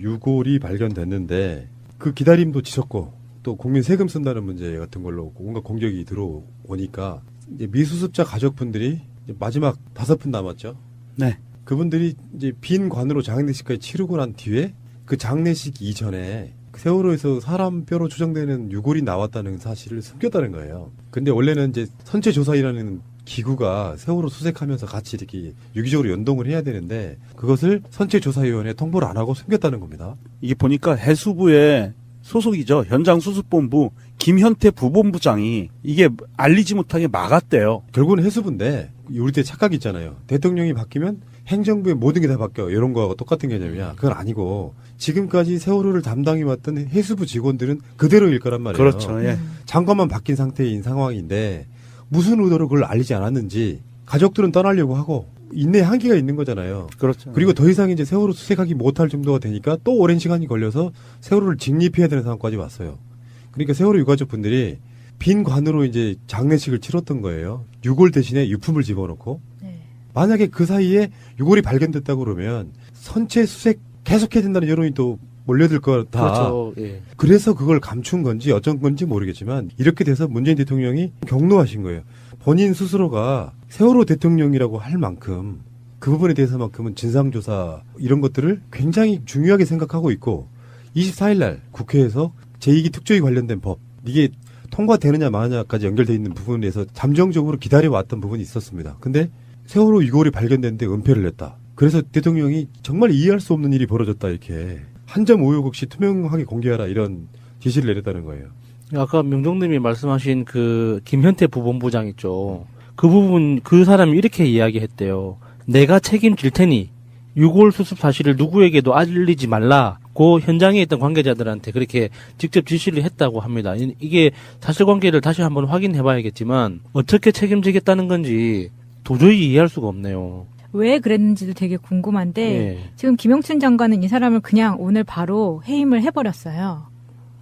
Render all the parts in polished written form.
유골이 발견됐는데 그 기다림도 지쳤고 또 국민 세금 쓴다는 문제 같은 걸로 온갖 공격이 들어오니까 이제 미수습자 가족분들이 이제 마지막 5분 남았죠. 네. 그분들이 이제 빈 관으로 장례식까지 치르고 난 뒤에 그 장례식 이전에 세월호에서 사람 뼈로 추정되는 유골이 나왔다는 사실을 숨겼다는 거예요. 근데 원래는 이제 선체조사이라는 기구가 세월호 수색하면서 같이 이렇게 유기적으로 연동을 해야 되는데 그것을 선체조사위원회에 통보를 안 하고 숨겼다는 겁니다. 이게 보니까 해수부의 소속이죠. 현장수습본부 김현태 부본부장이 이게 알리지 못하게 막았대요. 결국은 해수부인데 우리 때 착각이 있잖아요. 대통령이 바뀌면 행정부의 모든 게 다 바뀌어. 이런 거하고 똑같은 개념이야. 그건 아니고 지금까지 세월호를 담당해왔던 해수부 직원들은 그대로일 거란 말이에요. 그렇죠. 예. 장관만 바뀐 상태인 상황인데 무슨 의도로 그걸 알리지 않았는지 가족들은 떠나려고 하고 인내 한계가 있는 거잖아요. 그렇죠. 그리고 더 이상 이제 세월호 수색하기 못할 정도가 되니까 또 오랜 시간이 걸려서 세월호를 직립해야 되는 상황까지 왔어요. 그러니까 세월호 유가족 분들이 빈 관으로 이제 장례식을 치렀던 거예요. 유골 대신에 유품을 집어넣고. 네. 만약에 그 사이에 유골이 발견됐다고 그러면 선체 수색 계속해야 된다는 여론이 또 몰려들 거다. 그렇죠. 예. 그래서 그걸 감춘 건지 어쩐 건지 모르겠지만 이렇게 돼서 문재인 대통령이 경로하신 거예요. 본인 스스로가 세월호 대통령이라고 할 만큼 그 부분에 대해서만큼은 진상조사 이런 것들을 굉장히 중요하게 생각하고 있고 24일 날 국회에서 제2기 특조위 관련된 법 이게 통과되느냐 마느냐까지 연결되어 있는 부분에서 잠정적으로 기다려왔던 부분이 있었습니다. 근데 세월호 유골이 발견됐는데 은폐를 냈다. 그래서 대통령이 정말 이해할 수 없는 일이 벌어졌다 이렇게 한 점 오욕 없이 투명하게 공개하라 이런 지시를 내렸다는 거예요. 아까 명정님이 말씀하신 그 김현태 부본부장 있죠. 그 부분 그 사람이 이렇게 이야기했대요. 내가 책임질 테니 유골 수습 사실을 누구에게도 알리지 말라고 현장에 있던 관계자들한테 그렇게 직접 지시를 했다고 합니다. 이게 사실관계를 다시 한번 확인해봐야겠지만 어떻게 책임지겠다는 건지 도저히 이해할 수가 없네요. 왜 그랬는지도 되게 궁금한데 예. 지금 김영춘 장관은 이 사람을 그냥 오늘 바로 해임을 해버렸어요.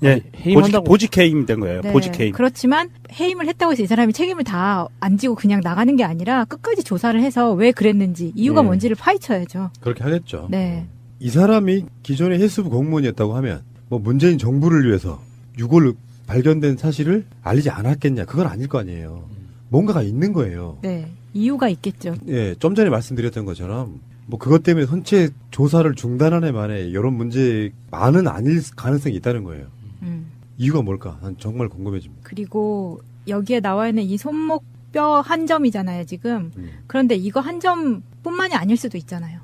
예. 해임한다고. 보직 해임 된 거예요. 네. 보직 해임. 그렇지만 해임을 했다고 해서 이 사람이 책임을 다 안 지고 그냥 나가는 게 아니라 끝까지 조사를 해서 왜 그랬는지 이유가 예. 뭔지를 파헤쳐야죠. 그렇게 하겠죠. 네. 이 사람이 기존의 해수부 공무원이었다고 하면 뭐 문재인 정부를 위해서 유골 발견된 사실을 알리지 않았겠냐. 그건 아닐 거 아니에요. 뭔가가 있는 거예요. 네. 이유가 있겠죠. 예, 좀 전에 말씀드렸던 것처럼 뭐 그것 때문에 선체 조사를 중단하네 만에 이런 문제만은 아닐 가능성이 있다는 거예요. 이유가 뭘까? 난 정말 궁금해집니다. 그리고 여기에 나와 있는 이 손목 뼈 한 점이잖아요, 지금. 그런데 이거 한 점뿐만이 아닐 수도 있잖아요.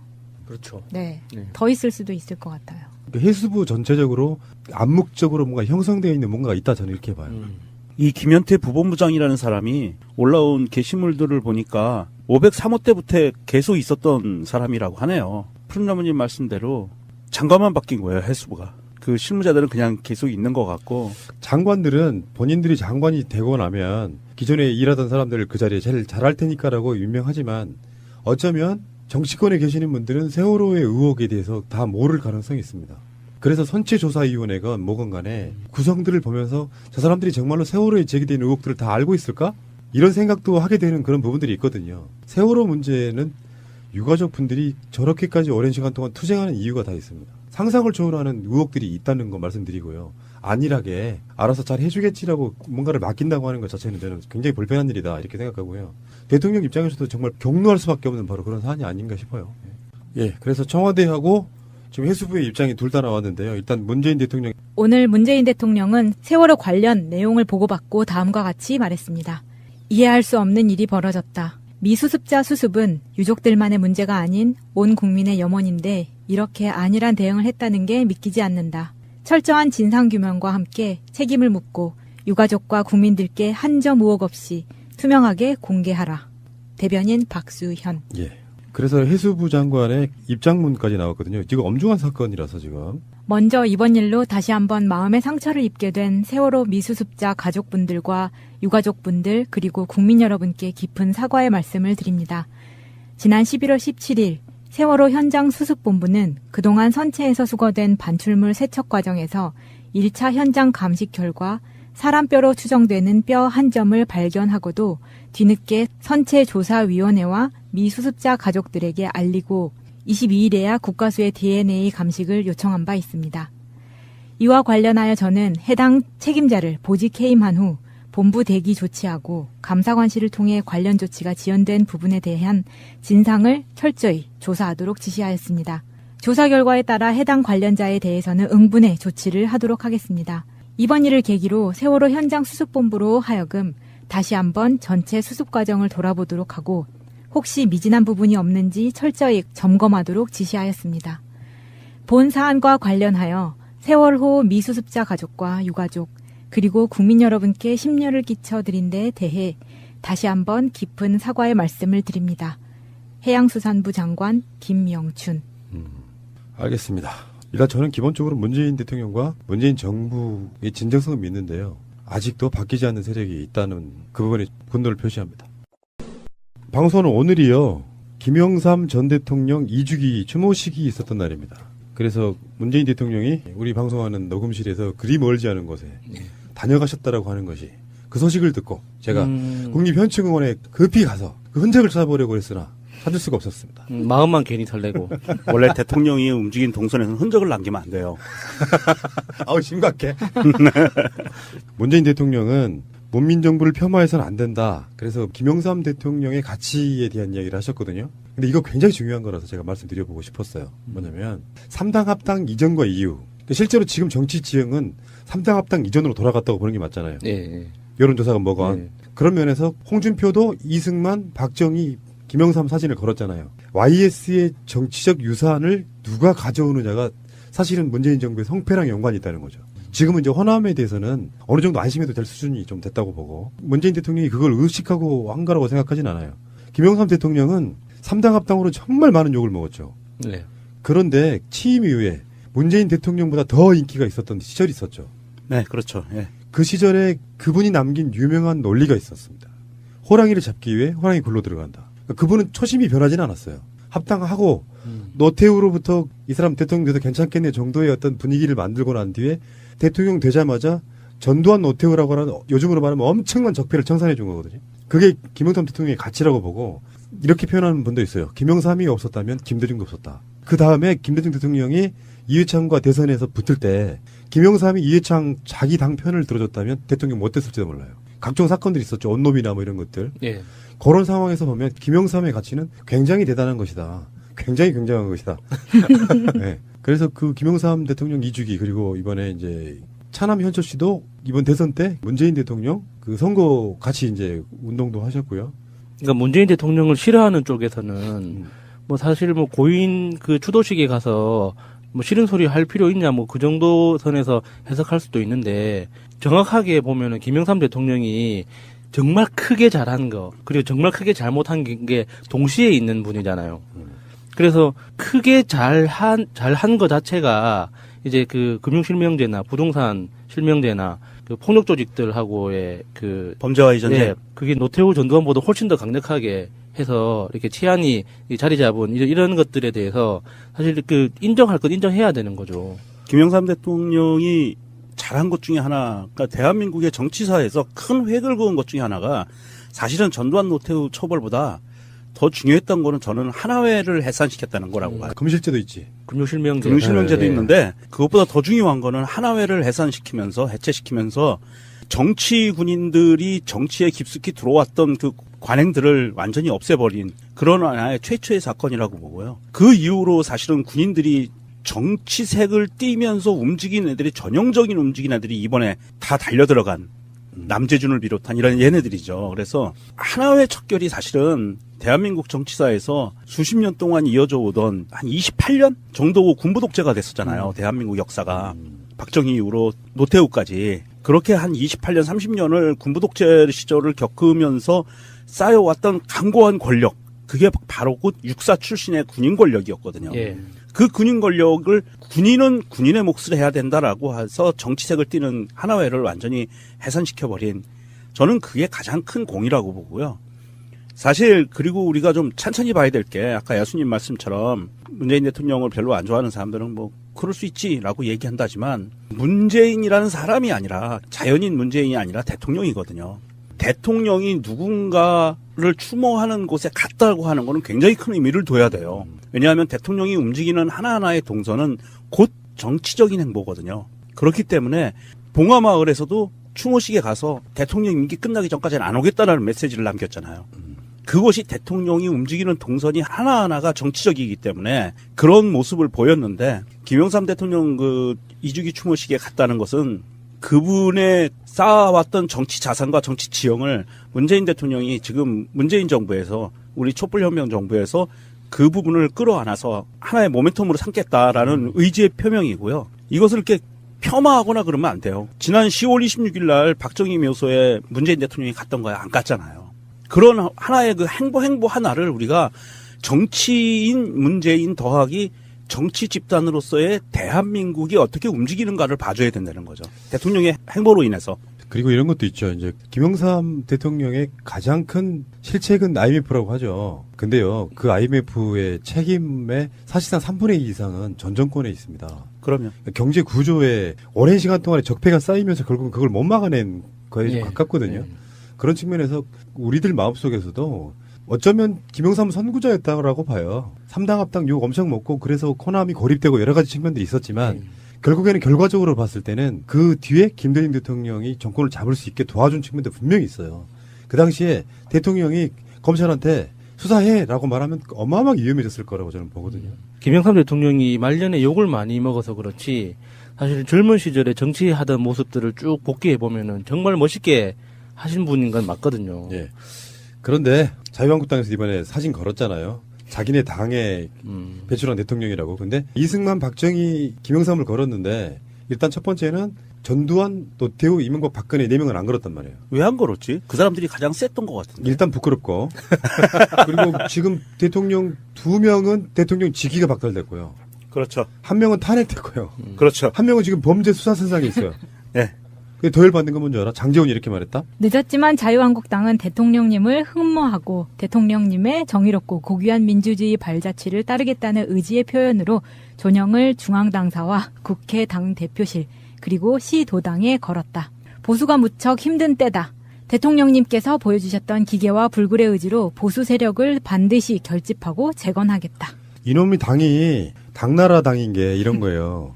그렇죠. 네. 네. 더 있을 수도 있을 것 같아요. 그러니까 해수부 전체적으로 암묵적으로 뭔가 형성되어 있는 뭔가가 있다 저는 이렇게 봐요. 이 김현태 부본부장이라는 사람이 올라온 게시물들을 보니까 503호 때부터 계속 있었던 사람이라고 하네요. 푸른나무님 말씀대로 장관만 바뀐 거예요, 해수부가. 그 실무자들은 그냥 계속 있는 것 같고. 장관들은 본인들이 장관이 되고 나면 기존에 일하던 사람들을 그 자리에 제일 잘할 테니까라고 유명하지만 어쩌면 정치권에 계시는 분들은 세월호의 의혹에 대해서 다 모를 가능성이 있습니다. 그래서 선체조사위원회건 뭐건 간에 구성들을 보면서 저 사람들이 정말로 세월호에 제기된 의혹들을 다 알고 있을까? 이런 생각도 하게 되는 그런 부분들이 있거든요. 세월호 문제는 유가족 분들이 저렇게까지 오랜 시간 동안 투쟁하는 이유가 다 있습니다. 상상을 초월하는 의혹들이 있다는 거 말씀드리고요. 안일하게 알아서 잘 해주겠지라고 뭔가를 맡긴다고 하는 것 자체는 저는 굉장히 불편한 일이다 이렇게 생각하고요. 대통령 입장에서도 정말 경로할 수밖에 없는 바로 그런 사안이 아닌가 싶어요. 예, 그래서 청와대하고 지금 해수부의 입장이 둘 다 나왔는데요. 일단 문재인 대통령 오늘 문재인 대통령은 세월호 관련 내용을 보고받고 다음과 같이 말했습니다. 이해할 수 없는 일이 벌어졌다. 미수습자 수습은 유족들만의 문제가 아닌 온 국민의 염원인데 이렇게 안일한 대응을 했다는 게 믿기지 않는다. 철저한 진상규명과 함께 책임을 묻고 유가족과 국민들께 한 점 의혹 없이 투명하게 공개하라. 대변인 박수현. 예. 그래서 해수부 장관의 입장문까지 나왔거든요. 지금 엄중한 사건이라서 지금. 먼저 이번 일로 다시 한번 마음의 상처를 입게 된 세월호 미수습자 가족분들과 유가족분들 그리고 국민 여러분께 깊은 사과의 말씀을 드립니다. 지난 11월 17일 세월호 현장 수습본부는 그동안 선체에서 수거된 반출물 세척 과정에서 1차 현장 감식 결과 사람뼈로 추정되는 뼈 한 점을 발견하고도 뒤늦게 선체조사위원회와 미수습자 가족들에게 알리고 22일에야 국가수의 DNA 감식을 요청한 바 있습니다. 이와 관련하여 저는 해당 책임자를 보직 해임한 후 본부 대기 조치하고 감사관실을 통해 관련 조치가 지연된 부분에 대한 진상을 철저히 조사하도록 지시하였습니다. 조사 결과에 따라 해당 관련자에 대해서는 응분의 조치를 하도록 하겠습니다. 이번 일을 계기로 세월호 현장 수습본부로 하여금 다시 한번 전체 수습 과정을 돌아보도록 하고 혹시 미진한 부분이 없는지 철저히 점검하도록 지시하였습니다. 본 사안과 관련하여 세월호 미수습자 가족과 유가족 그리고 국민 여러분께 심려를 끼쳐드린 데 대해 다시 한번 깊은 사과의 말씀을 드립니다. 해양수산부 장관 김명춘. 알겠습니다. 일단 저는 기본적으로 문재인 대통령과 문재인 정부의 진정성을 믿는데요. 아직도 바뀌지 않는 세력이 있다는 그 부분에 분노를 표시합니다. 방송은 오늘이요. 김영삼 전 대통령 2주기 추모식이 있었던 날입니다. 그래서 문재인 대통령이 우리 방송하는 녹음실에서 그리 멀지 않은 곳에 다녀가셨다라고 하는 것이 그 소식을 듣고 제가 국립현충원에 급히 가서 그 흔적을 찾아보려고 했으나 찾을 수가 없었습니다. 마음만 괜히 설레고. 원래 대통령이 움직인 동선에서는 흔적을 남기면 안 돼요. 아우 심각해. 문재인 대통령은 문민정부를 폄하해서는 안 된다. 그래서 김영삼 대통령의 가치에 대한 이야기를 하셨거든요. 근데 이거 굉장히 중요한 거라서 제가 말씀드려보고 싶었어요. 뭐냐면 3당 합당 이전과 이후. 실제로 지금 정치 지형은 3당 합당 이전으로 돌아갔다고 보는 게 맞잖아요. 예. 여론조사가 뭐건. 그런 면에서 홍준표도 이승만, 박정희, 김영삼 사진을 걸었잖아요. YS의 정치적 유산을 누가 가져오느냐가 사실은 문재인 정부의 성패랑 연관이 있다는 거죠. 지금은 이제 호남에 대해서는 어느 정도 안심해도 될 수준이 좀 됐다고 보고 문재인 대통령이 그걸 의식하고 한 거라고 생각하진 않아요. 김영삼 대통령은 3당 합당으로 정말 많은 욕을 먹었죠. 네. 그런데 취임 이후에 문재인 대통령보다 더 인기가 있었던 시절이 있었죠. 네, 그렇죠. 예. 그 시절에 그분이 남긴 유명한 논리가 있었습니다. 호랑이를 잡기 위해 호랑이 굴로 들어간다. 그분은 초심이 변하지는 않았어요. 합당하고 노태우로부터 이 사람 대통령 돼도 괜찮겠네 정도의 어떤 분위기를 만들고 난 뒤에 대통령 되자마자 전두환 노태우라고 하는 요즘으로 말하면 엄청난 적폐를 청산해 준 거거든요. 그게 김영삼 대통령의 가치라고 보고 이렇게 표현하는 분도 있어요. 김영삼이 없었다면 김대중도 없었다. 그 다음에 김대중 대통령이 이회창과 대선에서 붙을 때 김영삼이 이회창 자기 당 편을 들어줬다면 대통령 못 됐을지도 몰라요. 각종 사건들이 있었죠. 온노비나 뭐 이런 것들. 예. 그런 상황에서 보면 김영삼의 가치는 굉장히 대단한 것이다. 굉장히 굉장한 것이다. 네. 그래서 그 김영삼 대통령 2주기 그리고 이번에 이제 차남 현철 씨도 이번 대선 때 문재인 대통령 그 선거 같이 이제 운동도 하셨고요. 그러니까 문재인 대통령을 싫어하는 쪽에서는 뭐 사실 뭐 고인 그 추도식에 가서 뭐 싫은 소리 할 필요 있냐 뭐 그 정도 선에서 해석할 수도 있는데 정확하게 보면은 김영삼 대통령이 정말 크게 잘한 거 그리고 정말 크게 잘못한 게 동시에 있는 분이잖아요. 그래서 크게 잘한 거 자체가 이제 그 금융실명제나 부동산 실명제나 그 폭력 조직들하고의 그 범죄와 이전제. 예, 그게 노태우 전두환보다 훨씬 더 강력하게 해서 이렇게 치안이 자리 잡은 이런 것들에 대해서 사실 그 인정할 것 인정해야 되는 거죠. 김영삼 대통령이 잘한 것 중에 하나가 대한민국의 정치사에서 큰 획을 그은 것 중에 하나가 사실은 전두환 노태우 처벌보다 더 중요했던 거는 저는 하나회를 해산시켰다는 거라고 봐요. 금실제도 있지. 금융실명제. 금융실명제도 네. 있는데 그것보다 더 중요한 거는 하나회를 해산시키면서 해체시키면서 정치 군인들이 정치에 깊숙이 들어왔던 그 관행들을 완전히 없애버린 그런 하나의 최초의 사건이라고 보고요. 그 이후로 사실은 군인들이 정치색을 띠면서 움직인 애들이 전형적인 움직인 애들이 이번에 다 달려들어간 남재준을 비롯한 이런 얘네들이죠. 그래서 하나회 척결이 사실은 대한민국 정치사에서 수십 년 동안 이어져 오던 한 28년 정도 군부 독재가 됐었잖아요. 대한민국 역사가. 박정희 이후로 노태우까지. 그렇게 한 28년, 30년을 군부 독재 시절을 겪으면서 쌓여왔던 강고한 권력. 그게 바로 곧 육사 출신의 군인 권력이었거든요. 예. 그 군인 권력을 군인은 군인의 몫을 해야 된다라고 해서 정치색을 띠는 하나회를 완전히 해산시켜버린 저는 그게 가장 큰 공이라고 보고요. 사실 그리고 우리가 좀 천천히 봐야 될 게 아까 야수님 말씀처럼 문재인 대통령을 별로 안 좋아하는 사람들은 뭐 그럴 수 있지라고 얘기한다지만 문재인이라는 사람이 아니라 자연인 문재인이 아니라 대통령이거든요. 대통령이 누군가를 추모하는 곳에 갔다고 하는 거는 굉장히 큰 의미를 둬야 돼요. 왜냐하면 대통령이 움직이는 하나하나의 동선은 곧 정치적인 행보거든요. 그렇기 때문에 봉화마을에서도 추모식에 가서 대통령 임기 끝나기 전까지는 안 오겠다라는 메시지를 남겼잖아요. 그것이 대통령이 움직이는 동선이 하나하나가 정치적이기 때문에 그런 모습을 보였는데 김영삼 대통령 그 2주기 추모식에 갔다는 것은 그분의 쌓아왔던 정치 자산과 정치 지형을 문재인 대통령이 지금 문재인 정부에서 우리 촛불혁명 정부에서 그 부분을 끌어안아서 하나의 모멘텀으로 삼겠다라는 의지의 표명이고요. 이것을 이렇게 폄하하거나 그러면 안 돼요. 지난 10월 26일 날 박정희 묘소에 문재인 대통령이 갔던 거야. 안 갔잖아요. 그런 하나의 그 행보 하나를 우리가 정치인 문재인 더하기 정치 집단으로서의 대한민국이 어떻게 움직이는가를 봐줘야 된다는 거죠. 대통령의 행보로 인해서. 그리고 이런 것도 있죠. 이제 김영삼 대통령의 가장 큰 실책은 IMF라고 하죠. 근데요, 그 IMF의 책임의 사실상 3분의 2 이상은 전 정권에 있습니다. 그러면 경제 구조에 오랜 시간 동안에 적폐가 쌓이면서 결국은 그걸 못 막아낸 거에 좀 예. 가깝거든요. 예. 그런 측면에서 우리들 마음속에서도 어쩌면 김영삼은 선구자였다고 봐요. 3당 합당 욕 엄청 먹고 그래서 코남이 고립되고 여러 가지 측면들이 있었지만 결국에는 결과적으로 봤을 때는 그 뒤에 김대중 대통령이 정권을 잡을 수 있게 도와준 측면도 분명히 있어요. 그 당시에 대통령이 검찰한테 수사해라고 말하면 어마어마하게 위험해졌을 거라고 저는 보거든요. 김영삼 대통령이 말년에 욕을 많이 먹어서 그렇지 사실 젊은 시절에 정치하던 모습들을 쭉 복귀해 보면은 정말 멋있게 하신 분인 건 맞거든요. 예. 그런데 자유한국당에서 이번에 사진 걸었잖아요. 자기네 당에 배출한 대통령이라고. 근데 이승만, 박정희, 김영삼을 걸었는데 일단 첫 번째는 전두환, 노태우, 이명박, 박근혜 4명은 안 걸었단 말이에요. 왜 안 걸었지? 그 사람들이 가장 셌던 것 같은데. 일단 부끄럽고. 그리고 지금 대통령 2명은 대통령 직위가 박탈됐고요. 그렇죠. 1명은 탄핵됐고요. 그렇죠. 1명은 지금 범죄 수사 선상에 있어요. 네. 근데 더 열받는 건 뭔지 알아? 장제원이 이렇게 말했다? 늦었지만 자유한국당은 대통령님을 흠모하고 대통령님의 정의롭고 고귀한 민주주의 발자취를 따르겠다는 의지의 표현으로 존영을 중앙당사와 국회 당대표실 그리고 시도당에 걸었다. 보수가 무척 힘든 때다. 대통령님께서 보여주셨던 기계와 불굴의 의지로 보수 세력을 반드시 결집하고 재건하겠다. 이놈이 당이 당나라 당인 게 이런 거예요.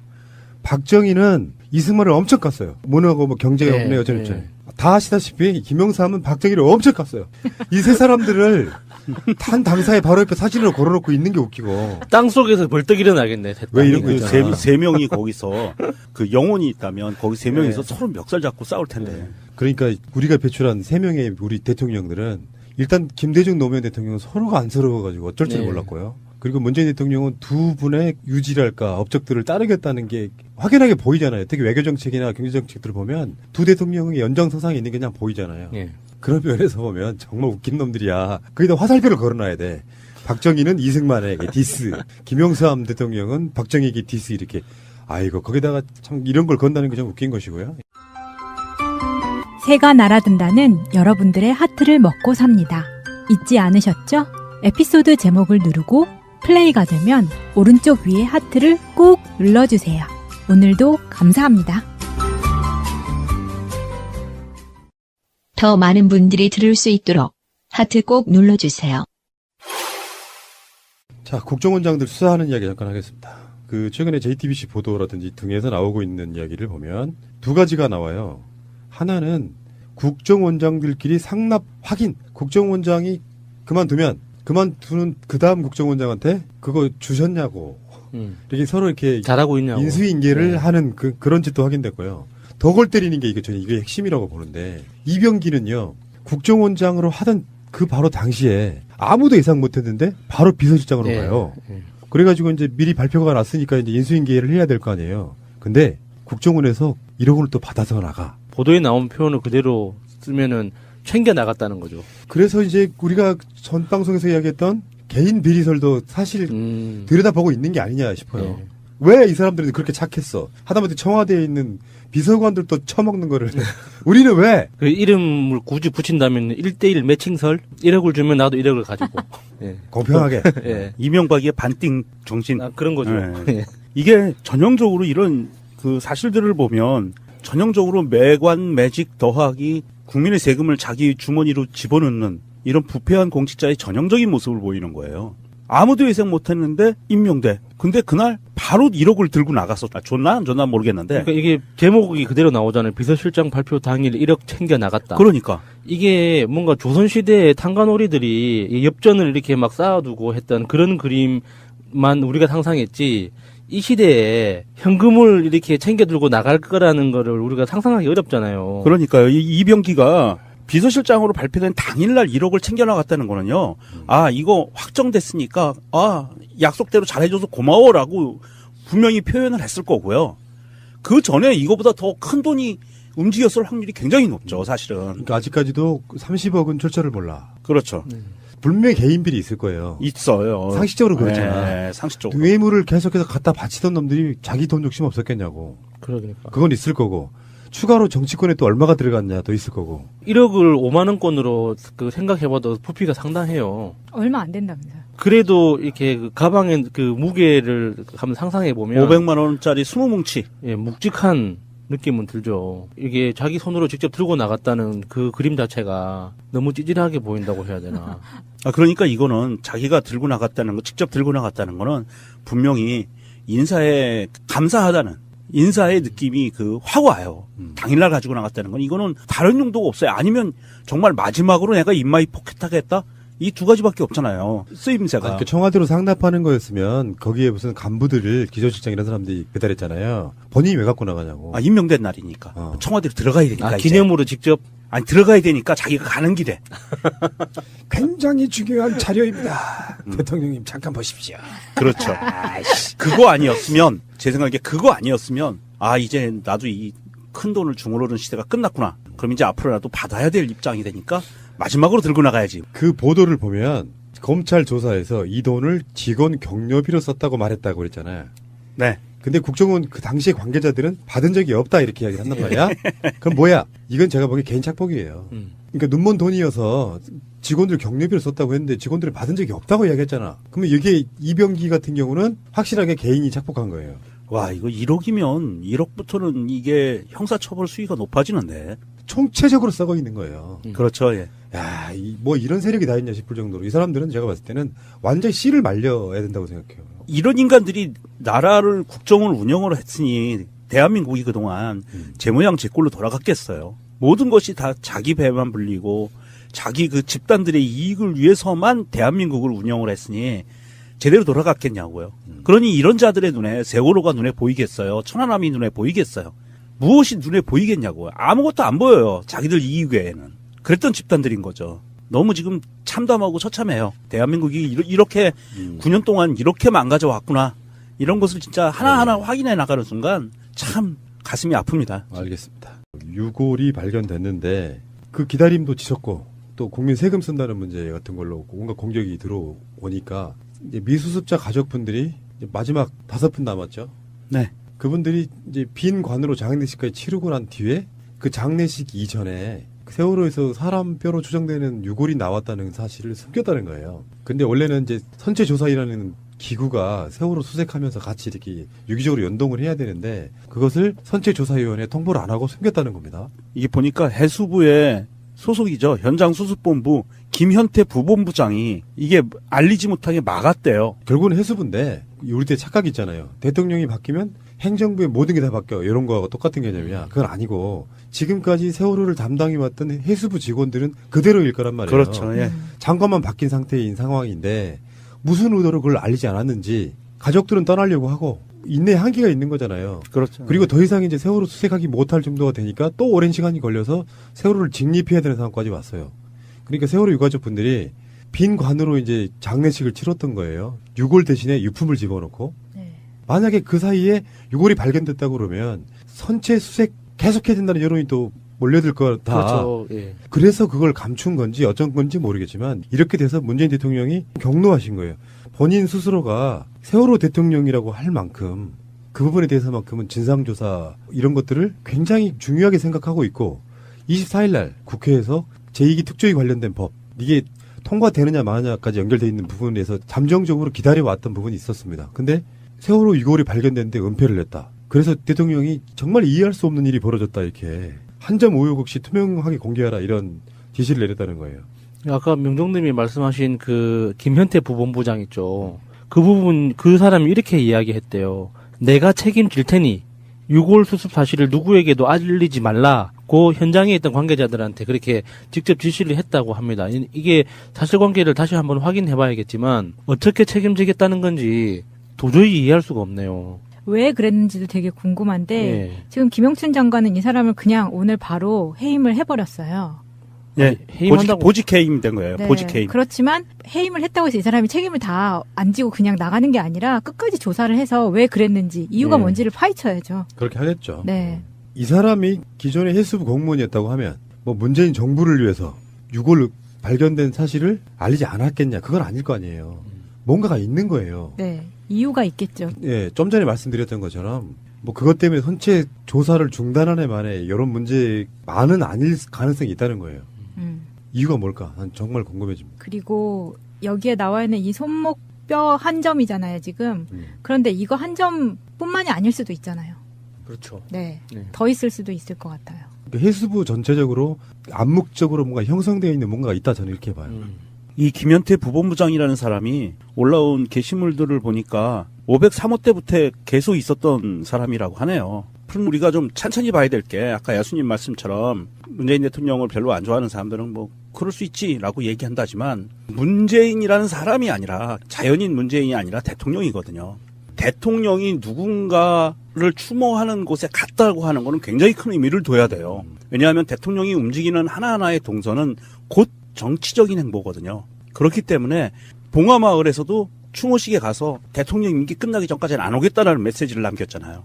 박정희는 이승만을 엄청 깠어요. 뭐냐고 뭐 경제가 네, 없네요. 저는 네. 다 아시다시피 김영삼은 박정희를 엄청 깠어요. 이 세 사람들을 한 당사의 바로 옆에 사진으로 걸어놓고 있는 게 웃기고. 땅 속에서 벌떡 일어나겠네. 왜 이런 거 그 있잖아. 세 명이 거기서 그 영혼이 있다면 거기 세 명이서 네. 서로 멱살 잡고 싸울 텐데. 그러니까 우리가 배출한 3명의 우리 대통령들은 일단 김대중 노무현 대통령은 서로가 안쓰러워가지고 어쩔 줄 네. 몰랐고요. 그리고 문재인 대통령은 두 분의 유지랄까 업적들을 따르겠다는 게 확연하게 보이잖아요. 특히 외교정책이나 경제정책들을 보면 두 대통령의 연장선상에 있는 게 그냥 보이잖아요. 예. 그런 면에서 보면 정말 웃긴 놈들이야. 거기다 화살표를 걸어놔야 돼. 박정희는 이승만에게 디스, 김영삼 대통령은 박정희에게 디스 이렇게. 아이고 거기다가 참 이런 걸 건다는 게 좀 웃긴 것이고요. 새가 날아든다는 여러분들의 하트를 먹고 삽니다. 잊지 않으셨죠? 에피소드 제목을 누르고 플레이가 되면 오른쪽 위에 하트를 꾹 눌러주세요. 오늘도 감사합니다. 더 많은 분들이 들을 수 있도록 하트 꼭 눌러주세요. 자, 국정원장들 수사하는 이야기 잠깐 하겠습니다. 그 최근에 JTBC 보도라든지 등에서 나오고 있는 이야기를 보면 두 가지가 나와요. 하나는 국정원장들끼리 상납 확인. 국정원장이 그만두는 그 다음 국정원장한테 그거 주셨냐고 이렇게 서로 이렇게 잘하고 있냐고. 인수인계를 네. 하는 그런 짓도 확인됐고요. 더 골 때리는 게 저는 이게 핵심이라고 보는데 이병기는요 국정원장으로 하던 그 바로 당시에 아무도 예상 못했는데 바로 비서실장으로 예. 가요. 예. 그래가지고 이제 미리 발표가 났으니까 이제 인수인계를 해야 될 거 아니에요. 근데 국정원에서 1억 원을 또 받아서 나가. 보도에 나온 표현을 그대로 쓰면은 챙겨 나갔다는 거죠. 그래서 이제 우리가 전 방송에서 이야기했던 개인 비리설도 사실 들여다보고 있는 게 아니냐 싶어요. 예. 왜 이 사람들은 그렇게 착했어? 하다못해 청와대에 있는 비서관들도 처먹는 거를 우리는 왜? 그 이름을 굳이 붙인다면 1대1 매칭설 1억을 주면 나도 1억을 가지고. 예. 공평하게. 예. 이명박의 반띵 정신. 아, 그런 거죠. 네. 예. 이게 전형적으로 이런 그 사실들을 보면 전형적으로 매관 매직 더하기 국민의 세금을 자기 주머니로 집어넣는 이런 부패한 공직자의 전형적인 모습을 보이는 거예요. 아무도 예상 못했는데 임명돼. 근데 그날 바로 1억을 들고 나갔어. 줬나 안 줬나 모르겠는데. 그러니까 이게 제목이 그대로 나오잖아요. 비서실장 발표 당일 1억 챙겨 나갔다. 그러니까 이게 뭔가 조선시대의 탕관오리들이 이 엽전을 이렇게 막 쌓아두고 했던 그런 그림만 우리가 상상했지, 이 시대에 현금을 이렇게 챙겨 들고 나갈 거라는 거를 우리가 상상하기 어렵잖아요. 그러니까요. 이 이병기가 비서실장으로 발표된 당일날 1억을 챙겨 나갔다는 거는요. 아, 이거 확정됐으니까 약속대로 잘해줘서 고마워라고 분명히 표현을 했을 거고요. 그 전에 이거보다 더 큰 돈이 움직였을 확률이 굉장히 높죠, 사실은. 그러니까 아직까지도 30억은 출처를 몰라. 그렇죠. 분명히 개인 비리 있을 거예요. 있어요. 상식적으로 그렇잖아. 네, 상식적으로. 뇌물을 계속해서 갖다 바치던 놈들이 자기 돈 욕심 없었겠냐고. 그러니까. 그건 있을 거고. 추가로 정치권에 또 얼마가 들어갔냐도 있을 거고. 1억을 5만 원권으로 그 생각해봐도 부피가 상당해요. 얼마 안 된다면서요. 그래도 이렇게 그 가방에 그 무게를 한번 상상해 보면 500만 원짜리 20뭉치. 예, 묵직한 느낌은 들죠. 이게 자기 손으로 직접 들고 나갔다는 그 그림 자체가 너무 찌질하게 보인다고 해야 되나. 그러니까 이거는 자기가 들고 나갔다는 거, 직접 들고 나갔다는 거는 분명히 인사에 감사하다는 인사의 느낌이 확 와요. 당일날 가지고 나갔다는 건 이거는 다른 용도가 없어요. 아니면 정말 마지막으로 내가 입마이 포켓하겠다? 이 두 가지밖에 없잖아요. 쓰임새가. 그러니까 청와대로 상납하는 거였으면 거기에 무슨 간부들을 기조실장 이런 사람들이 배달했잖아요. 본인이 왜 갖고 나가냐고. 임명된 날이니까. 청와대로 들어가야 되니까. 이제. 기념으로 직접. 아니, 들어가야 되니까 자기가 가는 길에. 굉장히 중요한 자료입니다. 대통령님 잠깐 보십시오. 그렇죠. 그거 아니었으면, 제 생각에 그거 아니었으면, 이제 나도 이 큰 돈을 중얼오른 시대가 끝났구나. 그럼 이제 앞으로 나도 받아야 될 입장이 되니까 마지막으로 들고 나가야지. 그 보도를 보면 검찰 조사에서 이 돈을 직원 격려비로 썼다고 말했다고 그랬잖아요. 네. 근데 국정원 그 당시의 관계자들은 받은 적이 없다 이렇게 이야기를 한단 말이야. 그럼 뭐야? 이건 제가 보기엔 개인 착복이에요. 그러니까 눈먼 돈이어서 직원들 격려비를 썼다고 했는데 직원들은 받은 적이 없다고 이야기했잖아. 그러면 이게 이병기 같은 경우는 확실하게 개인이 착복한 거예요. 와, 이거 1억이면 1억부터는 이게 형사처벌 수위가 높아지는데. 총체적으로 썩어 있는 거예요. 그렇죠, 예. 야, 뭐 이런 세력이 다 있냐 싶을 정도로 이 사람들은 제가 봤을 때는 완전히 씨를 말려야 된다고 생각해요. 이런 인간들이 나라를 국정을 운영을 했으니 대한민국이 그동안 제 모양 제 꼴로 돌아갔겠어요. 모든 것이 다 자기 배만 불리고 자기 그 집단들의 이익을 위해서만 대한민국을 운영을 했으니 제대로 돌아갔겠냐고요. 그러니 이런 자들의 눈에 세월호가 눈에 보이겠어요. 천안함이 눈에 보이겠어요. 무엇이 눈에 보이겠냐고요. 아무것도 안 보여요. 자기들 이익 외에는. 그랬던 집단들인 거죠. 너무 지금 참담하고 처참해요. 대한민국이 이렇게 9년 동안 이렇게 망가져 왔구나. 이런 것을 진짜 하나하나 확인해 나가는 순간 참 가슴이 아픕니다. 알겠습니다. 유골이 발견됐는데 그 기다림도 지쳤고 또 국민 세금 쓴다는 문제 같은 걸로 온갖 공격이 들어오니까 이제 미수습자 가족분들이 이제 마지막 5분 남았죠. 네. 그분들이 이제 빈 관으로 장례식까지 치르고 난 뒤에 그 장례식 이전에 세월호에서 사람 뼈로 추정되는 유골이 나왔다는 사실을 숨겼다는 거예요. 근데 원래는 이제 선체조사이라는 기구가 세월호 수색하면서 같이 이렇게 유기적으로 연동을 해야 되는데 그것을 선체조사위원회에 통보를 안 하고 숨겼다는 겁니다. 이게 보니까 해수부의 소속이죠. 현장수습본부 김현태 부본부장이 이게 알리지 못하게 막았대요. 결국은 해수부인데 우리 때 착각이 있잖아요. 대통령이 바뀌면 행정부의 모든 게 다 바뀌어. 이런 거하고 똑같은 개념이야. 그건 아니고 지금까지 세월호를 담당해왔던 해수부 직원들은 그대로일 거란 말이에요. 그렇죠. 예. 장관만 바뀐 상태인 상황인데 무슨 의도로 그걸 알리지 않았는지 가족들은 떠나려고 하고 인내 한계가 있는 거잖아요. 그렇죠. 그리고 더 이상 이제 세월호 수색하기 못할 정도가 되니까 또 오랜 시간이 걸려서 세월호를 직립해야 되는 상황까지 왔어요. 그러니까 세월호 유가족 분들이 빈 관으로 이제 장례식을 치렀던 거예요. 유골 대신에 유품을 집어넣고. 네. 만약에 그 사이에 유골이 발견됐다고 그러면 선체 수색 계속해야 된다는 여론이 또 몰려들 거다. 그렇죠. 예. 그래서 그걸 감춘 건지 어쩐 건지 모르겠지만 이렇게 돼서 문재인 대통령이 경로하신 거예요. 본인 스스로가 세월호 대통령이라고 할 만큼 그 부분에 대해서만큼은 진상조사 이런 것들을 굉장히 중요하게 생각하고 있고 24일 날 국회에서 제2기 특조위 관련된 법 이게 통과되느냐 마느냐까지 연결되어 있는 부분에서 잠정적으로 기다려왔던 부분이 있었습니다. 근데 세월호 유골이 발견됐는데 은폐를 냈다. 그래서 대통령이 정말 이해할 수 없는 일이 벌어졌다 이렇게 한 점 오욕 없이 투명하게 공개하라 이런 지시를 내렸다는 거예요. 아까 명종님이 말씀하신 그 김현태 부본부장 있죠. 그 부분 그 사람이 이렇게 이야기했대요. 내가 책임질 테니 6월 수습 사실을 누구에게도 알리지 말라고 현장에 있던 관계자들한테 그렇게 직접 지시를 했다고 합니다. 이게 사실관계를 다시 한번 확인해봐야겠지만 어떻게 책임지겠다는 건지 도저히 이해할 수가 없네요. 왜 그랬는지도 되게 궁금한데 예. 지금 김영춘 장관은 이 사람을 그냥 오늘 바로 해임을 해버렸어요. 네, 해임한다고 보직 해임 된 거예요. 네, 보직 해임. 그렇지만 해임을 했다고 해서 이 사람이 책임을 다 안 지고 그냥 나가는 게 아니라 끝까지 조사를 해서 왜 그랬는지 이유가 네. 뭔지를 파헤쳐야죠. 그렇게 하겠죠. 네. 이 사람이 기존의 해수부 공무원이었다고 하면 뭐 문재인 정부를 위해서 6월 발견된 사실을 알리지 않았겠냐. 그건 아닐 거 아니에요. 뭔가가 있는 거예요. 네. 이유가 있겠죠. 예, 좀 전에 말씀드렸던 것처럼 뭐 그것 때문에 선체 조사를 중단한 애 만에 이런 문제만은 아닐 가능성이 있다는 거예요. 이유가 뭘까? 난 정말 궁금해집니다. 그리고 여기에 나와 있는 이 손목뼈 한 점이잖아요, 지금. 그런데 이거 한 점뿐만이 아닐 수도 있잖아요. 그렇죠. 네. 네. 더 있을 수도 있을 것 같아요. 그러니까 해수부 전체적으로 암묵적으로 뭔가 형성되어 있는 뭔가가 있다 저는 이렇게 봐요. 이 김현태 부본부장이라는 사람이 올라온 게시물들을 보니까 503호 때부터 계속 있었던 사람이라고 하네요. 우리가 좀 천천히 봐야 될 게 아까 야수님 말씀처럼 문재인 대통령을 별로 안 좋아하는 사람들은 뭐 그럴 수 있지라고 얘기한다지만 문재인이라는 사람이 아니라 자연인 문재인이 아니라 대통령이거든요. 대통령이 누군가를 추모하는 곳에 갔다고 하는 거는 굉장히 큰 의미를 둬야 돼요. 왜냐하면 대통령이 움직이는 하나하나의 동선은 곧 정치적인 행보거든요. 그렇기 때문에 봉화마을에서도 추모식에 가서 대통령 임기 끝나기 전까지는 안 오겠다라는 메시지를 남겼잖아요.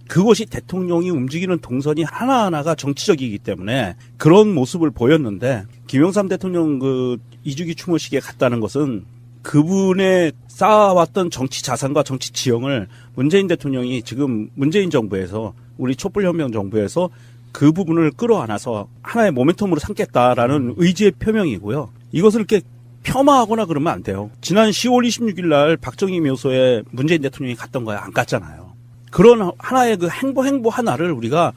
그것이 대통령이 움직이는 동선이 하나하나가 정치적이기 때문에 그런 모습을 보였는데 김영삼 대통령 그 2주기 추모식에 갔다는 것은 그분의 쌓아왔던 정치 자산과 정치 지형을 문재인 대통령이 지금 문재인 정부에서 우리 촛불혁명 정부에서 그 부분을 끌어안아서 하나의 모멘텀으로 삼겠다라는 의지의 표명이고요. 이것을 이렇게 폄하하거나 그러면 안 돼요. 지난 10월 26일 날 박정희 묘소에 문재인 대통령이 갔던 거야. 안 갔잖아요. 그런 하나의 그 행보 하나를 우리가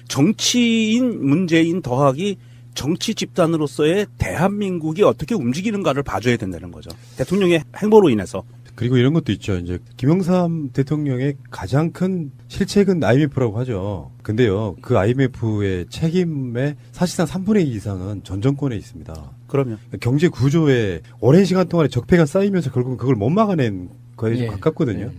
정치인 문재인 더하기 정치 집단으로서의 대한민국이 어떻게 움직이는가를 봐줘야 된다는 거죠. 대통령의 행보로 인해서. 그리고 이런 것도 있죠. 이제 김영삼 대통령의 가장 큰 실책은 IMF라고 하죠. 근데요, 그 IMF의 책임의 사실상 3분의 2 이상은 전 정권에 있습니다. 그러면 경제 구조에 오랜 시간 동안에 적폐가 쌓이면서 결국은 그걸 못 막아낸 거에 좀 가깝거든요.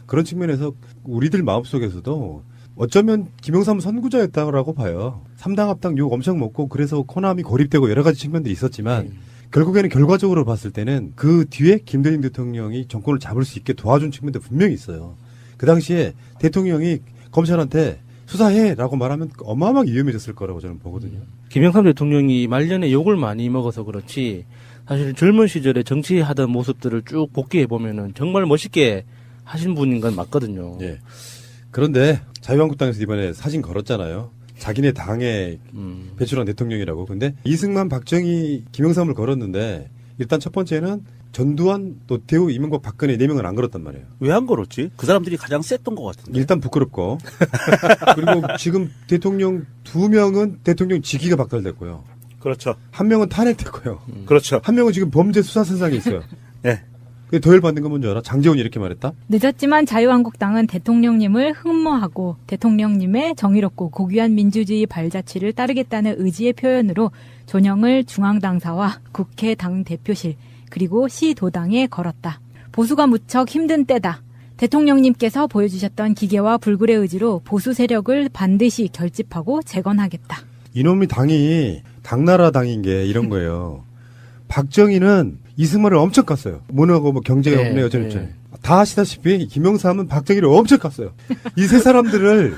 그런 측면에서 우리들 마음속에서도 어쩌면 김영삼 선구자였다고 봐요. 3당 합당 욕 엄청 먹고 그래서 코남이 고립되고 여러 가지 측면들이 있었지만 결국에는 결과적으로 봤을 때는 그 뒤에 김대중 대통령이 정권을 잡을 수 있게 도와준 측면도 분명히 있어요. 그 당시에 대통령이 검찰한테 수사해라고 말하면 어마어마하게 위험해졌을 거라고 저는 보거든요. 김영삼 대통령이 말년에 욕을 많이 먹어서 그렇지 사실 젊은 시절에 정치하던 모습들을 쭉 복귀해 보면은 정말 멋있게 하신 분인 건 맞거든요. 예. 그런데 자유한국당에서 이번에 사진 걸었잖아요. 자기네 당에 배출한 대통령이라고. 근데 이승만, 박정희, 김영삼을 걸었는데 일단 첫 번째는 전두환, 노태우, 이명박, 박근혜 4명은 안 걸었단 말이에요. 왜 안 걸었지? 그 사람들이 가장 셌던 것 같은데. 일단 부끄럽고. 그리고 지금 대통령 2명은 대통령 직위가 박탈됐고요. 그렇죠. 한 명은 탄핵됐고요. 그렇죠. 한 명은 지금 범죄 수사 선상에 있어요. 네. 더 열받는 건 뭔지 알아? 장제원이 이렇게 말했다? 늦었지만 자유한국당은 대통령님을 흠모하고 대통령님의 정의롭고 고귀한 민주주의 발자취를 따르겠다는 의지의 표현으로 존영을 중앙당사와 국회 당대표실 그리고 시도당에 걸었다. 보수가 무척 힘든 때다. 대통령님께서 보여주셨던 기계와 불굴의 의지로 보수 세력을 반드시 결집하고 재건하겠다. 이놈이 당이 당나라 당인 게 이런 거예요. 박정희는 이승만을 엄청 깠어요. 뭐냐고 뭐 경제가 없네 어쩌고저쩌고. 다 아시다시피 김영삼은 박정희를 엄청 깠어요. 이 세 사람들을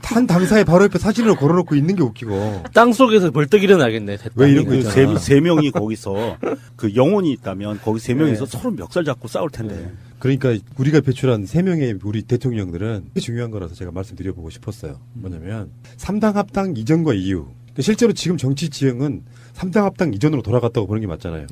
한 당사의 바로 옆에 사진으로 걸어놓고 있는 게 웃기고. 땅 속에서 벌떡 일어나겠네. 왜 이런 거 그 있잖아. 세 명이 거기서 그 영혼이 있다면 거기 세 명이서 서로 멱살 잡고 싸울 텐데. 그러니까 우리가 배출한 3명의 우리 대통령들은 중요한 거라서 제가 말씀드려보고 싶었어요. 뭐냐면 3당 합당 이전과 이후. 실제로 지금 정치 지형은 3당 합당 이전으로 돌아갔다고 보는 게 맞잖아요.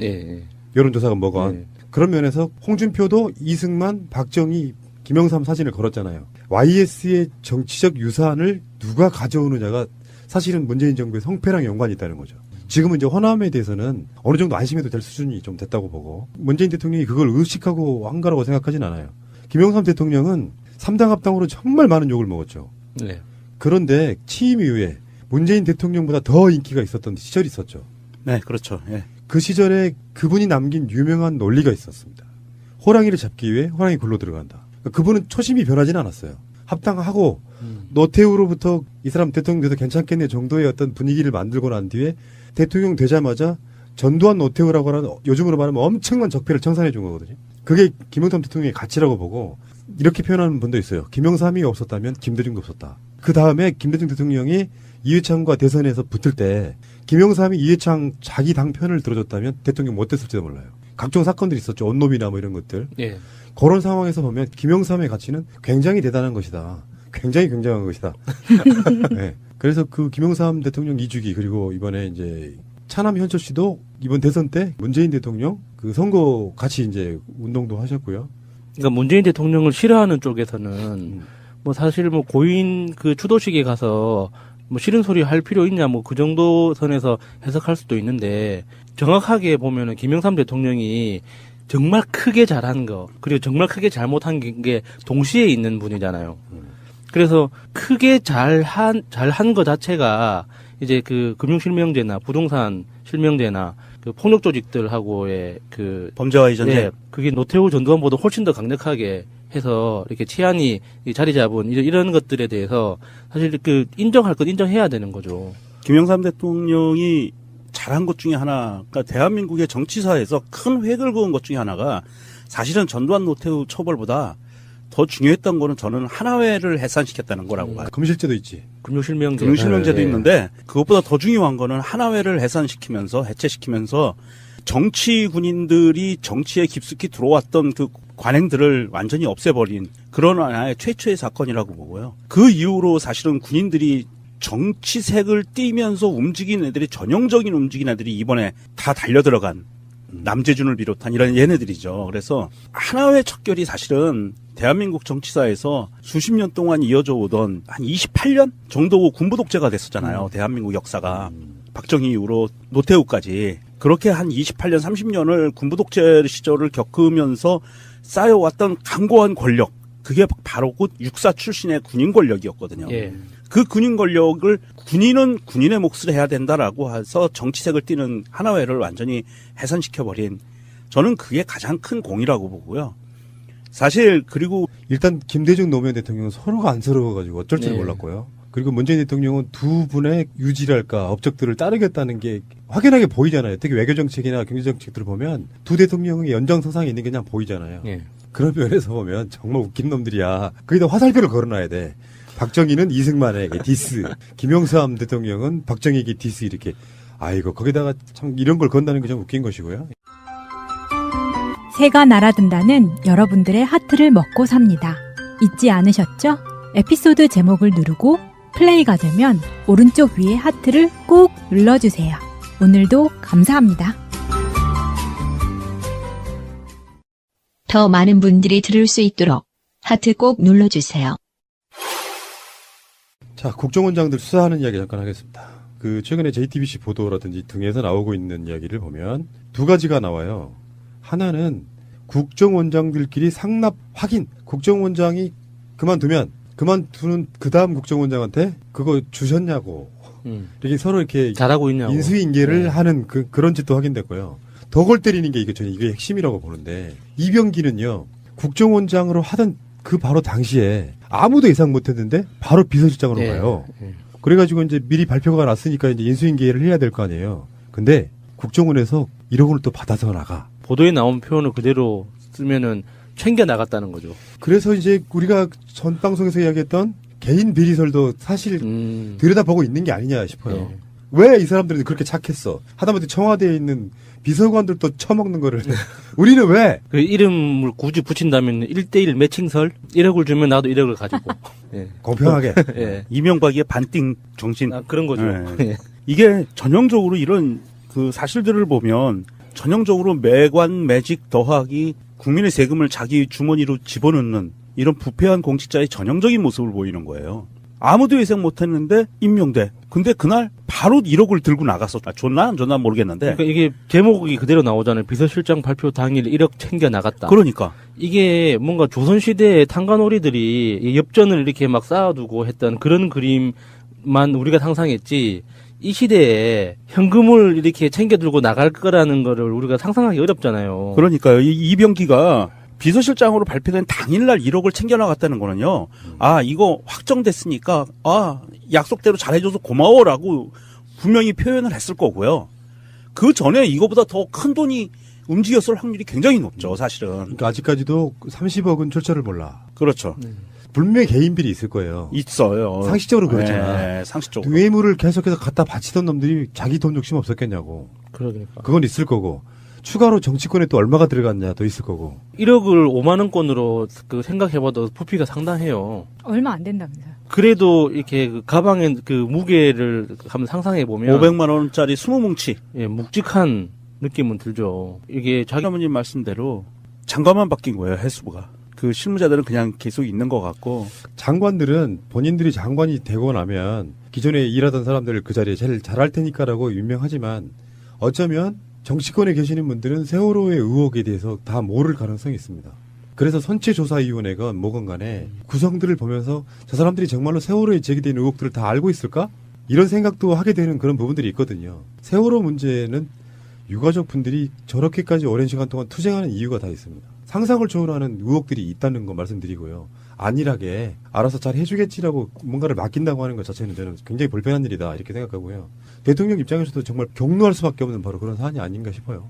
여론조사가 뭐건. 그런 면에서 홍준표도 이승만, 박정희, 김영삼 사진을 걸었잖아요. YS의 정치적 유산을 누가 가져오느냐가 사실은 문재인 정부의 성패랑 연관이 있다는 거죠. 지금은 이제 호남에 대해서는 어느 정도 안심해도 될 수준이 좀 됐다고 보고 문재인 대통령이 그걸 의식하고 한 거라고 생각하진 않아요. 김영삼 대통령은 3당 합당으로 정말 많은 욕을 먹었죠. 네. 그런데 취임 이후에 문재인 대통령보다 더 인기가 있었던 시절이 있었죠. 네, 그렇죠. 예. 그 시절에 그분이 남긴 유명한 논리가 있었습니다. 호랑이를 잡기 위해 호랑이 굴로 들어간다. 그분은 초심이 변하지는 않았어요. 합당하고 노태우로부터 이 사람 대통령 돼도 괜찮겠네 정도의 어떤 분위기를 만들고 난 뒤에 대통령 되자마자 전두환 노태우라고 하는 요즘으로 말하면 엄청난 적폐를 청산해 준 거거든요. 그게 김영삼 대통령의 가치라고 보고 이렇게 표현하는 분도 있어요. 김영삼이 없었다면 김대중도 없었다. 그 다음에 김대중 대통령이 이회창과 대선에서 붙을 때 김영삼이 이회창 자기 당 편을 들어줬다면 대통령 못 됐을지도 몰라요. 각종 사건들이 있었죠. 온놈이나 뭐 이런 것들. 예. 그런 상황에서 보면 김영삼의 가치는 굉장히 대단한 것이다. 굉장히 굉장한 것이다. 네. 그래서 그 김영삼 대통령 2주기 그리고 이번에 이제 차남 현철 씨도 이번 대선 때 문재인 대통령 그 선거 같이 이제 운동도 하셨고요. 그러니까 문재인 대통령을 싫어하는 쪽에서는 뭐 사실 뭐 고인 그 추도식에 가서 뭐 싫은 소리 할 필요 있냐 뭐 그 정도 선에서 해석할 수도 있는데 정확하게 보면은 김영삼 대통령이 정말 크게 잘한 거 그리고 정말 크게 잘못한 게 동시에 있는 분이잖아요. 그래서 크게 잘한 거 자체가 이제 그 금융실명제나 부동산 실명제나 그 폭력 조직들하고의 그 범죄와 이전제. 예, 그게 노태우 전두환보다 훨씬 더 강력하게 해서 이렇게 치안이 자리 잡은 이런 것들에 대해서 사실 그 인정할 건 인정해야 되는 거죠. 김영삼 대통령이 잘한 것 중에 하나, 그러니까 대한민국의 정치사에서 큰 획을 그은 것 중에 하나가 사실은 전두환 노태우 처벌보다 더 중요했던 거는 저는 하나회를 해산시켰다는 거라고 봐요. 금실제도 있지. 금융실명제. 금융실명제도 예. 있는데 그것보다 더 중요한 거는 하나회를 해산시키면서 해체시키면서 정치 군인들이 정치에 깊숙이 들어왔던 그 관행들을 완전히 없애버린 그런 하나의 최초의 사건이라고 보고요. 그 이후로 사실은 군인들이 정치색을 띠면서 움직인 애들이 전형적인 움직인 애들이 이번에 다 달려들어간 남재준을 비롯한 이런 얘네들이죠. 그래서 하나회 척결이 사실은 대한민국 정치사에서 수십 년 동안 이어져 오던 한 28년 정도 군부 독재가 됐었잖아요. 대한민국 역사가. 박정희 이후로 노태우까지. 그렇게 한 28년, 30년을 군부 독재 시절을 겪으면서 쌓여왔던 강고한 권력. 그게 바로 곧 육사 출신의 군인 권력이었거든요. 예. 그 군인 권력을 군인은 군인의 몫을 해야 된다라고 해서 정치색을 띠는 하나회를 완전히 해산시켜버린 저는 그게 가장 큰 공이라고 보고요. 사실 그리고 일단 김대중 노무현 대통령은 서로가 안쓰러워가지고 어쩔 줄 네. 몰랐고요. 그리고 문재인 대통령은 두 분의 유지랄까 업적들을 따르겠다는 게 확연하게 보이잖아요. 특히 외교정책이나 경제정책들을 보면 두 대통령의 연장선상에 있는 게 그냥 보이잖아요. 예. 그런 면에서 보면 정말 웃긴 놈들이야. 거기다 화살표를 걸어놔야 돼. 박정희는 이승만에게 디스, 김영삼 대통령은 박정희에게 디스 이렇게. 아이고 거기다가 참 이런 걸 건다는 게 좀 웃긴 것이고요. 새가 날아든다는 여러분들의 하트를 먹고 삽니다. 잊지 않으셨죠? 에피소드 제목을 누르고 플레이가 되면 오른쪽 위에 하트를 꼭 눌러주세요. 오늘도 감사합니다. 더 많은 분들이 들을 수 있도록 하트 꼭 눌러주세요. 자, 국정원장들 수사하는 이야기 잠깐 하겠습니다. 그 최근에 JTBC 보도라든지 등에서 나오고 있는 이야기를 보면 두 가지가 나와요. 하나는 국정원장들끼리 상납 확인. 국정원장이 그만두는 그 다음 국정원장한테 그거 주셨냐고. 이렇게 서로 이렇게 잘하고 있냐고. 인수인계를 네. 하는 그런 짓도 확인됐고요. 더 골 때리는 게 저는 이게 핵심이라고 보는데 이병기는요 국정원장으로 하던 그 바로 당시에 아무도 예상 못했는데 바로 비서실장으로 네. 가요. 네. 그래가지고 이제 미리 발표가 났으니까 이제 인수인계를 해야 될 거 아니에요. 근데 국정원에서 1억 원을 또 받아서 나가. 보도에 나온 표현을 그대로 쓰면은 챙겨 나갔다는 거죠. 그래서 이제 우리가 전 방송에서 이야기했던 개인 비리설도 사실 들여다보고 있는 게 아니냐 싶어요. 네. 왜 이 사람들은 그렇게 착했어? 하다못해 청와대에 있는 비서관들도 처먹는 거를 우리는 왜? 그 이름을 굳이 붙인다면 1대1 매칭설 1억을 주면 나도 1억을 가지고. 예. 공평하게. 예. 이명박의 반띵 정신. 아, 그런 거죠. 네. 예. 이게 전형적으로 이런 그 사실들을 보면 전형적으로 매관 매직 더하기 국민의 세금을 자기 주머니로 집어넣는 이런 부패한 공직자의 전형적인 모습을 보이는 거예요. 아무도 예상 못했는데 임명돼. 근데 그날 바로 1억을 들고 나갔어. 줬나 안 줬나 모르겠는데. 그러니까 이게 제목이 그대로 나오잖아요. 비서실장 발표 당일 1억 챙겨 나갔다. 그러니까. 이게 뭔가 조선시대의 탕관오리들이 이 엽전을 이렇게 막 쌓아두고 했던 그런 그림만 우리가 상상했지, 이 시대에 현금을 이렇게 챙겨 들고 나갈 거라는 거를 우리가 상상하기 어렵잖아요. 그러니까요. 이 이병기가 비서실장으로 발표된 당일날 1억을 챙겨 나갔다는 거는요. 아, 이거 확정됐으니까, 아, 약속대로 잘해줘서 고마워라고 분명히 표현을 했을 거고요. 그 전에 이거보다 더 큰 돈이 움직였을 확률이 굉장히 높죠, 사실은. 그러니까 아직까지도 30억은 출처를 몰라. 그렇죠. 분명히 개인비리 있을 거예요. 있어요. 상식적으로 그렇잖아. 네, 상식적으로. 뇌물을 계속해서 갖다 바치던 놈들이 자기 돈 욕심 없었겠냐고. 그러니까. 그건 있을 거고. 추가로 정치권에 또 얼마가 들어갔냐도 있을 거고. 1억을 5만 원권으로 그 생각해봐도 부피가 상당해요. 얼마 안 된다면서요. 그래도 이렇게 그 가방에 그 무게를 한번 상상해보면 500만 원짜리 20뭉치. 예, 묵직한 느낌은 들죠. 이게 자기 사모님 말씀대로 장관만 바뀐 거예요, 해수부가. 그 실무자들은 그냥 계속 있는 것 같고. 장관들은 본인들이 장관이 되고 나면 기존에 일하던 사람들을 그 자리에 제일 잘할 테니까라고 유명하지만 어쩌면 정치권에 계시는 분들은 세월호의 의혹에 대해서 다 모를 가능성이 있습니다. 그래서 선체조사위원회건 뭐건 간에 구성들을 보면서 저 사람들이 정말로 세월호에 제기된 의혹들을 다 알고 있을까? 이런 생각도 하게 되는 그런 부분들이 있거든요. 세월호 문제는 유가족 분들이 저렇게까지 오랜 시간 동안 투쟁하는 이유가 다 있습니다. 상상을 초월하는 의혹들이 있다는 거 말씀드리고요. 안일하게 알아서 잘 해주겠지라고 뭔가를 맡긴다고 하는 것 자체는 저는 굉장히 불편한 일이다 이렇게 생각하고요. 대통령 입장에서도 정말 격노할 수밖에 없는 바로 그런 사안이 아닌가 싶어요.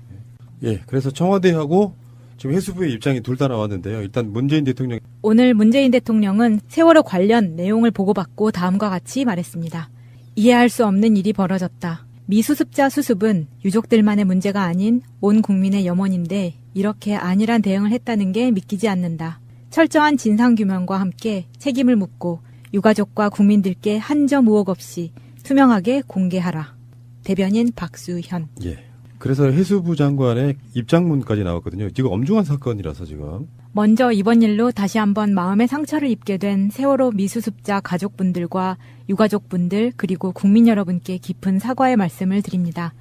예, 그래서 청와대하고 지금 해수부의 입장이 둘 다 나왔는데요. 일단 문재인 대통령 오늘 문재인 대통령은 세월호 관련 내용을 보고받고 다음과 같이 말했습니다. 이해할 수 없는 일이 벌어졌다. 미수습자 수습은 유족들만의 문제가 아닌 온 국민의 염원인데 이렇게 안일한 대응을 했다는 게 믿기지 않는다. 철저한 진상규명과 함께 책임을 묻고 유가족과 국민들께 한 점 의혹 없이 투명하게 공개하라. 대변인 박수현. 예. 그래서 해수부 장관의 입장문까지 나왔거든요. 이거 엄중한 사건이라서 지금. 먼저 이번 일로 다시 한번 마음의 상처를 입게 된 세월호 미수습자 가족분들과 유가족분들 그리고 국민 여러분께 깊은 사과의 말씀을 드립니다.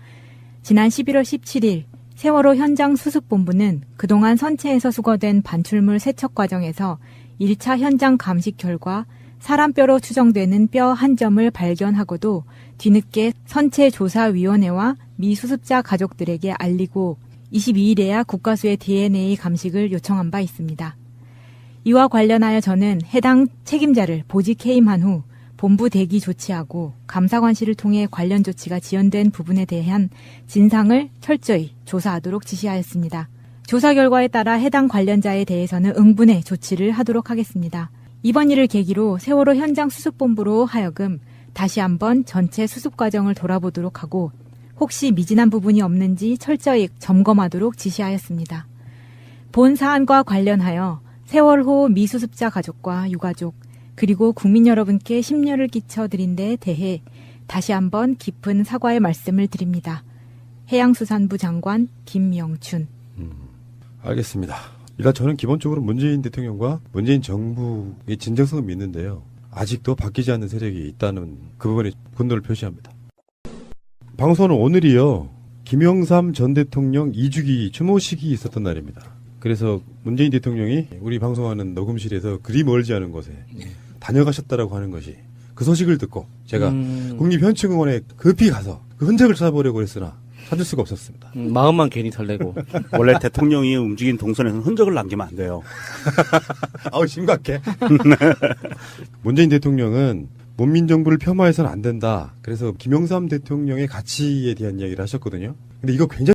지난 11월 17일 세월호 현장 수습본부는 그동안 선체에서 수거된 반출물 세척 과정에서 1차 현장 감식 결과 사람뼈로 추정되는 뼈 한 점을 발견하고도 뒤늦게 선체조사위원회와 미수습자 가족들에게 알리고 22일에야 국가수의 DNA 감식을 요청한 바 있습니다. 이와 관련하여 저는 해당 책임자를 보직 해임한 후 본부 대기 조치하고 감사관실을 통해 관련 조치가 지연된 부분에 대한 진상을 철저히 조사하도록 지시하였습니다. 조사 결과에 따라 해당 관련자에 대해서는 응분의 조치를 하도록 하겠습니다. 이번 일을 계기로 세월호 현장 수습본부로 하여금 다시 한번 전체 수습 과정을 돌아보도록 하고 혹시 미진한 부분이 없는지 철저히 점검하도록 지시하였습니다. 본 사안과 관련하여 세월호 미수습자 가족과 유가족 그리고 국민 여러분께 심려를 끼쳐드린 데 대해 다시 한번 깊은 사과의 말씀을 드립니다. 해양수산부 장관 김명춘. 알겠습니다. 일단 저는 기본적으로 문재인 대통령과 문재인 정부의 진정성을 믿는데요. 아직도 바뀌지 않는 세력이 있다는 그 부분에 분노를 표시합니다. 방송은 오늘이요. 김영삼 전 대통령 2주기 추모식이 있었던 날입니다. 그래서 문재인 대통령이 우리 방송하는 녹음실에서 그리 멀지 않은 곳에 다녀가셨다라고 하는 것이 그 소식을 듣고 제가 국립현충공원에 급히 가서 그 흔적을 찾아보려고 했으나 찾을 수가 없었습니다. 마음만 괜히 설레고. 원래 대통령이 움직인 동선에서는 흔적을 남기면 안 돼요. 아우 심각해. 문재인 대통령은 문민정부를 폄하해서는 안 된다. 그래서 김영삼 대통령의 가치에 대한 이야기를 하셨거든요. 근데 이거 굉장히